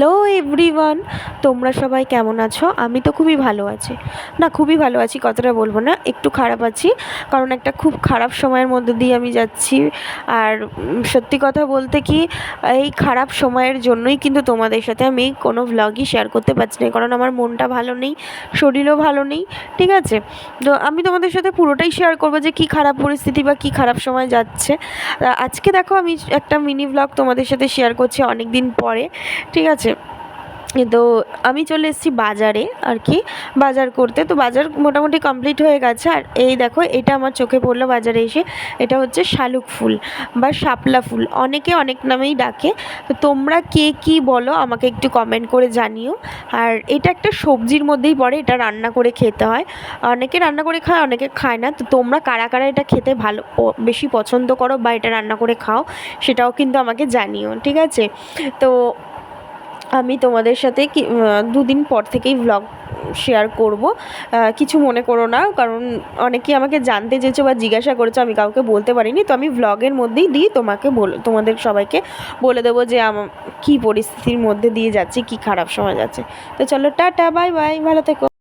Hello everyone, তোমরা সবাই কেমন আছো? আমি তো খুবই ভালো আছি। না, খুবই ভালো আছি কথাটা বলবো না, একটু খারাপ আছি, কারণ একটা খুব খারাপ সময়ের মধ্যে দিয়ে আমি যাচ্ছি। আর সত্যি কথা বলতে কি, এই খারাপ সময়ের জন্যই কিন্তু তোমাদের সাথে আমি কোনো ভ্লগই শেয়ার করতে পারছি না, কারণ আমার মনটা ভালো নেই, শরীরও ভালো নেই। ঠিক আছে, তো আমি তোমাদের সাথে পুরোটাই শেয়ার করবো যে কী খারাপ পরিস্থিতি বা কী খারাপ সময় যাচ্ছে। আজকে দেখো, আমি একটা মিনি ভ্লগ তোমাদের সাথে শেয়ার করছি অনেক দিন পরে। ঠিক আছে, তো আমি চলে এসেছি বাজারে আর কি, বাজার করতে। তো বাজার মোটামুটি কমপ্লিট হয়ে গেছে। আর এই দেখো, এটা আমার চোখে পড়লো বাজারে এসে। এটা হচ্ছে শালুক ফুল বা শাপলা ফুল, অনেকে অনেক নামেই ডাকে। তো তোমরা কে কী বলো আমাকে একটু কমেন্ট করে জানিও। আর এটা একটা সবজির মধ্যেই পড়ে, এটা রান্না করে খেতে হয়। অনেকে রান্না করে খায়, অনেকে খায় না। তো তোমরা কারা কারা এটা খেতে বেশি পছন্দ করো বা এটা রান্না করে খাও, সেটাও কিন্তু আমাকে জানিও। ঠিক আছে, তো আমি তোমাদের সাথে দুদিন পর থেকেই ভ্লগ শেয়ার করব, কিছু মনে করো না, কারণ অনেকেই আমাকে জানতে চেয়েছো বা জিজ্ঞাসা করেছো, আমি কাউকে বলতে পারিনি। তো আমি ভ্লগের মধ্যেই তোমাদের সবাইকে বলে দেবো যে কী পরিস্থিতির মধ্যে দিয়ে যাচ্ছি, কী খারাপ সময় যাচ্ছে। তো চলো, টাটা, বাই বাই, ভালো থেকো।